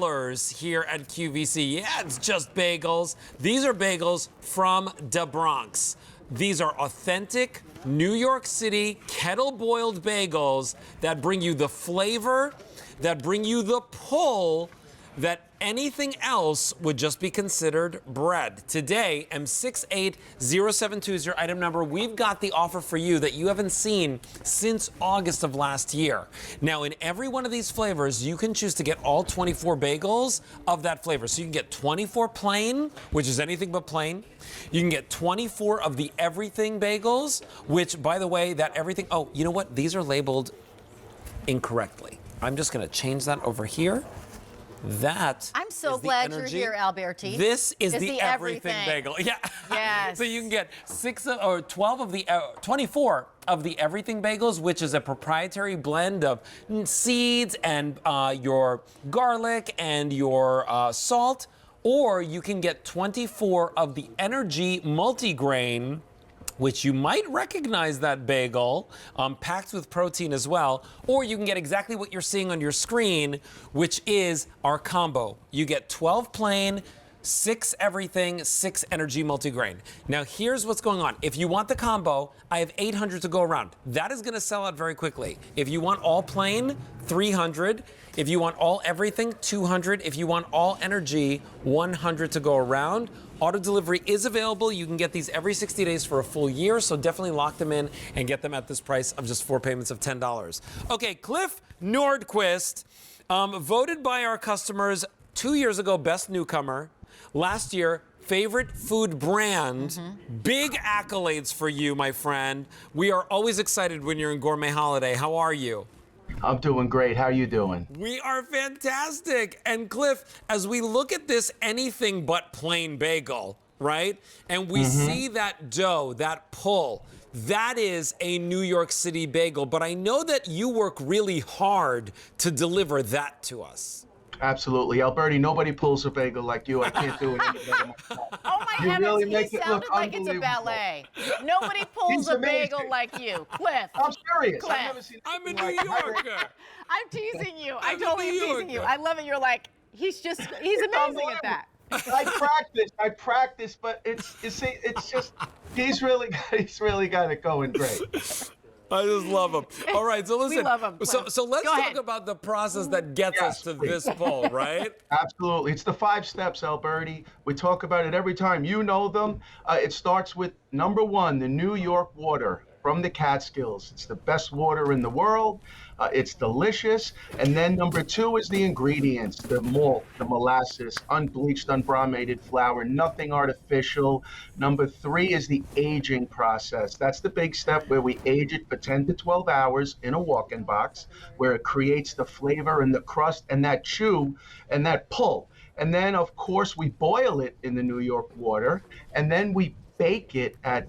regulars here at QVC. Yeah, it's Just Bagels. These are bagels from the Bronx. These are authentic New York City kettle-boiled bagels that bring you the flavor, that bring you the pull, that anything else would just be considered bread. Today, M680720 is your item number. We've got the offer for you that you haven't seen since August of last year. Now, in every one of these flavors, you can choose to get all 24 bagels of that flavor. So you can get 24 plain, which is anything but plain. You can get 24 of the everything bagels, which, by the way, that everything, oh, you know what? These are labeled incorrectly. I'm just gonna change that over here. That I'm so glad you're here, Alberti. This is the everything bagel. Yeah. Yes. So you can get 24 of the everything bagels, which is a proprietary blend of seeds and your garlic and your salt, or you can get 24 of the energy multigrain, which you might recognize that bagel, packed with protein as well, or you can get exactly what you're seeing on your screen, which is our combo. You get 12 plain, 6 everything, 6 energy multigrain. Now here's what's going on. If you want the combo, I have 800 to go around. That is gonna sell out very quickly. If you want all plain, 300. If you want all everything, 200. If you want all energy, 100 to go around. Auto delivery is available. You can get these every 60 days for a full year, so definitely lock them in and get them at this price of just 4 payments of $10. Okay, Cliff Nordquist, voted by our customers 2 years ago best newcomer. Last year, favorite food brand. Big accolades for you, my friend. We are always excited when you're in Gourmet Holiday. How are you? I'm doing great. How are you doing? We are fantastic. And Cliff, as we look at this anything but plain bagel, right? And we see that dough, that pull, that is a New York City bagel. But I know that you work really hard to deliver that to us. Absolutely. Alberti, nobody pulls a bagel like you. I can't do it any better myself. Oh my You heavens, really he make it look sounded like it's a unbelievable. ballet. Nobody pulls He's a bagel amazing. like you. Cliff. I'm serious. Cliff. I've never seen I'm a anything New like Yorker. I'm teasing you. I'm I totally a am New teasing you. Yorker. I love it. You're like, he's amazing at that. I practice, but it's just he's really got it going great. I just love him. All right, so listen. We love him. So let's Go talk ahead. about the process that gets us to this pull, right? Absolutely. It's the 5 steps, Alberti. We talk about it every time. You know them. It starts with number 1, the New York water from the Catskills. It's the best water in the world. It's delicious. And then number 2 is the ingredients, the malt, the molasses, unbleached, unbrominated flour, nothing artificial. Number 3 is the aging process. That's the big step where we age it for 10 to 12 hours in a walk-in box, where it creates the flavor and the crust and that chew and that pull. And then, of course, we boil it in the New York water, and then we bake it at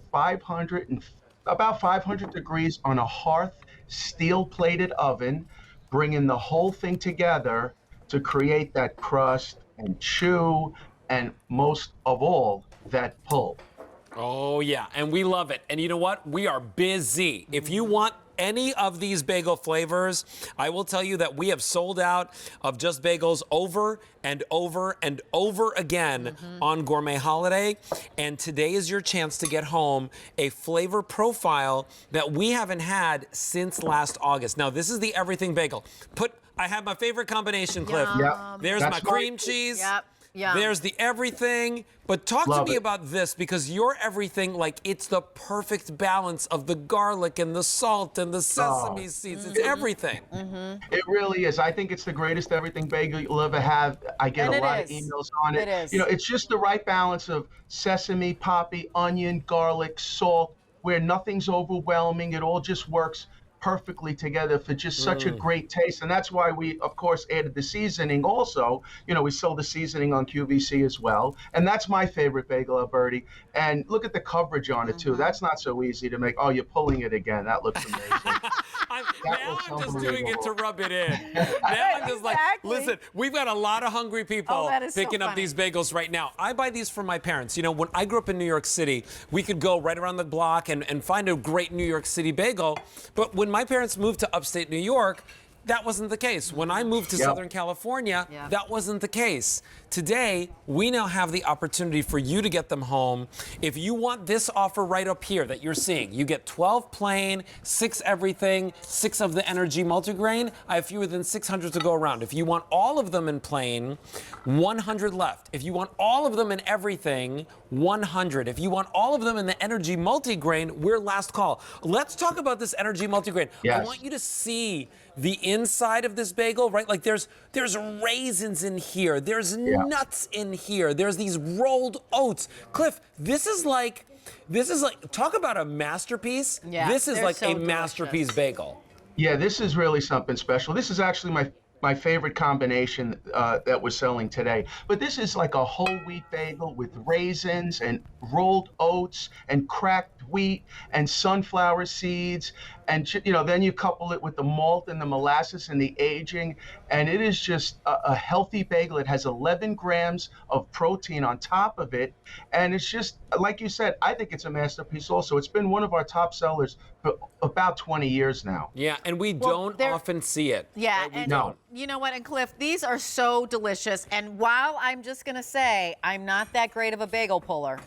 about 500 degrees on a hearth steel-plated oven, bringing the whole thing together to create that crust and chew, and most of all, that pull. Oh, yeah, and we love it. And you know what? We are busy. If you want any of these bagel flavors, I will tell you that we have sold out of Just Bagels over and over and over again on Gourmet Holiday. And today is your chance to get home a flavor profile that we haven't had since last August. Now, this is the everything bagel. I have my favorite combination, Cliff. Yep. There's That's my cream right. cheese. Yep. Yeah. There's the everything. But talk to Love me it. about this, because your everything, like, it's the perfect balance of the garlic and the salt and the sesame seeds. It's everything. It really is. I think it's the greatest everything bagel you'll ever have. I get And a it lot of is. emails on it. It is. You know, it's just the right balance of sesame, poppy, onion, garlic, salt, where nothing's overwhelming. It all just works perfectly together for just such a great taste. And that's why we, of course, added the seasoning also. You know, we sold the seasoning on QVC as well. And that's my favorite bagel, Alberti. And look at the coverage on it, too. That's not so easy to make. Oh, you're pulling it again. That looks amazing. Now I'm just doing it to rub it in. Now I'm just like, Exactly. listen, we've got a lot of hungry people Oh, that is so picking up funny. these bagels right now. I buy these for my parents. You know, when I grew up in New York City, we could go right around the block and find a great New York City bagel. But when my parents moved to upstate New York, that wasn't the case. When I moved to Southern California, that wasn't the case. Today, we now have the opportunity for you to get them home. If you want this offer right up here that you're seeing, you get 12 plain, 6 everything, 6 of the energy multigrain. I have fewer than 600 to go around. If you want all of them in plain, 100 left. If you want all of them in everything, 100. If you want all of them in the energy multigrain, we're last call. Let's talk about this energy multigrain. Yes. I want you to see the inside of this bagel, right? Like there's raisins in here, there's nuts in here, there's these rolled oats. Cliff, this is like talk about a masterpiece. Yeah, this is they're like so a masterpiece bagel. Yeah, this is really something special. This is actually my favorite combination that we're selling today. But this is like a whole wheat bagel with raisins and rolled oats and cracked wheat and sunflower seeds. And then you couple it with the malt and the molasses and the aging, and it is just a healthy bagel. It has 11 grams of protein on top of it, and it's just, like you said, I think it's a masterpiece also. It's been one of our top sellers for about 20 years now. Yeah, and we don't often see it. Yeah, right? and you know what, and Cliff, these are so delicious. And while I'm just gonna say, I'm not that great of a bagel puller.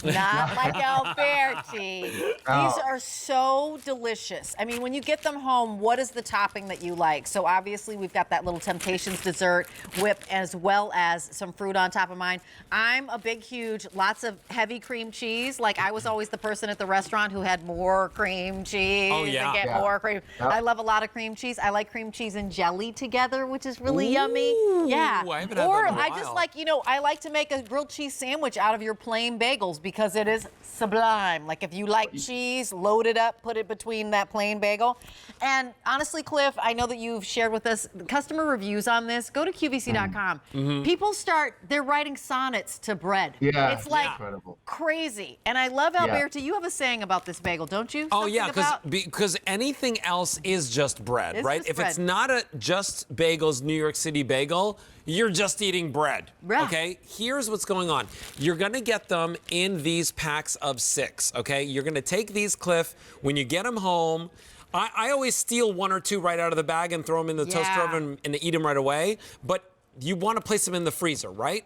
Not like Alberti. These are so delicious. I mean, when you get them home, what is the topping that you like? So obviously we've got that little Temptations dessert whip as well as some fruit on top of mine. I'm a big, huge, lots of heavy cream cheese. Like I was always the person at the restaurant who had more cream cheese and get more cream. Yep. I love a lot of cream cheese. I like cream cheese and jelly together, which is really yummy. Yeah. I haven't had Or that in a I just while. like, I like to make a grilled cheese sandwich out of your plain bagels because it is sublime. Like if you like cheese, load it up, put it between that plain bagel. And honestly, Cliff, I know that you've shared with us customer reviews on this. Go to QVC.com. People they're writing sonnets to bread. Yeah, it's like incredible. Crazy. And I love Alberti. You have a saying about this bagel, don't you? Oh, Something yeah, about- because anything else is just bread, It's right? just If it's bread. not a Just Bagels New York City bagel, you're just eating bread, Right. okay? Here's what's going on. You're going to get them in these packs of 6, okay? You're going to take these, Cliff, when you get them home. I always steal 1 or 2 right out of the bag and throw them in the toaster oven and eat them right away, but you want to place them in the freezer, right?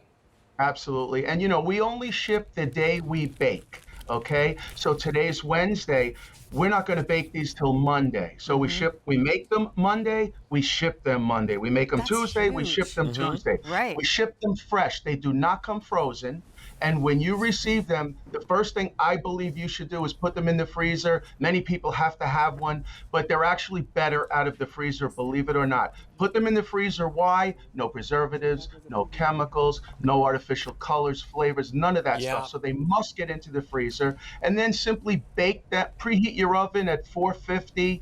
Absolutely. And we only ship the day we bake, okay? So today's Wednesday. We're not going to bake these till Monday. So we make them Monday, we ship them Monday. We make them That's Tuesday, we huge. ship them Tuesday. Right. We ship them fresh. They do not come frozen. And when you receive them, the first thing I believe you should do is put them in the freezer. Many people have to have one, but they're actually better out of the freezer, believe it or not. Put them in the freezer. Why? No preservatives, no chemicals, no artificial colors, flavors, none of that stuff. So they must get into the freezer. And then simply bake that, preheat your oven at 450,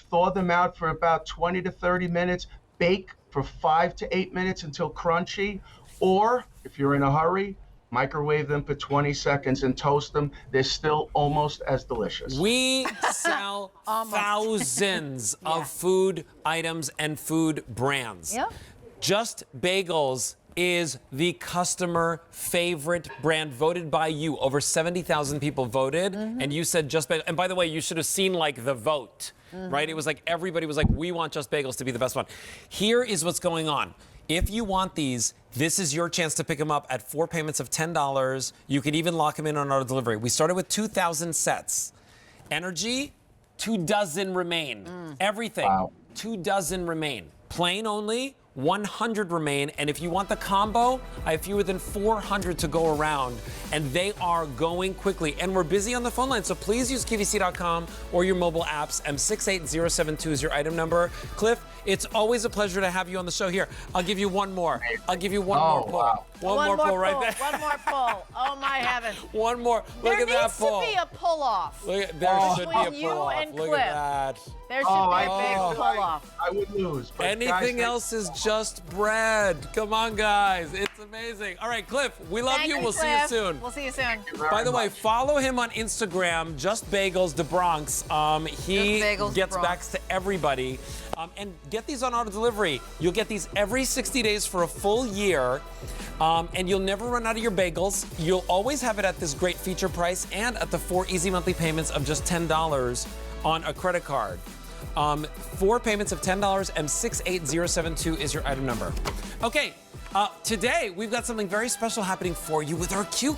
thaw them out for about 20 to 30 minutes, bake for 5 to 8 minutes until crunchy. Or if you're in a hurry, microwave them for 20 seconds and toast them. They're still almost as delicious. We sell thousands of food items and food brands. Yep. Just Bagels is the customer favorite brand voted by you. Over 70,000 people voted, and you said Just Bagels. And by the way, you should have seen like the vote, right? It was like everybody was like, we want Just Bagels to be the best one. Here is what's going on. If you want these, this is your chance to pick them up at 4 payments of $10. You can even lock them in on our delivery. We started with 2,000 sets. Energy, 2 dozen remain. Everything, 2 dozen remain. Plain only, 100 remain. And if you want the combo, I have fewer than 400 to go around. And they are going quickly. And we're busy on the phone line, so please use QVC.com or your mobile apps. M68072 is your item number. Cliff, it's always a pleasure to have you on the show here. I'll give you one more. I'll give you one more pull. Wow. One more pull right there. One more pull. Oh my heavens. One more. Look There at that needs pull. to be a pull-off. Look at, there should be a Between you pull off. and Look Cliff. at that. There should be a big feel pull-off. I would lose. But Anything guys, else is just bread. Come on, guys. It's amazing. All right, Cliff, we love Thank you. We'll see Cliff. you soon. We'll see you soon. By the way, follow him on Instagram, Just Bagels the Bronx. He Just Bagels gets the back Bronx. to everybody. And get these on auto delivery. You'll get these every 60 days for a full year. And you'll never run out of your bagels. You'll always have it at this great feature price and at the 4 easy monthly payments of just $10 on a credit card. 4 payments of $10 and 68072 is your item number. Okay, today we've got something very special happening for you with our Q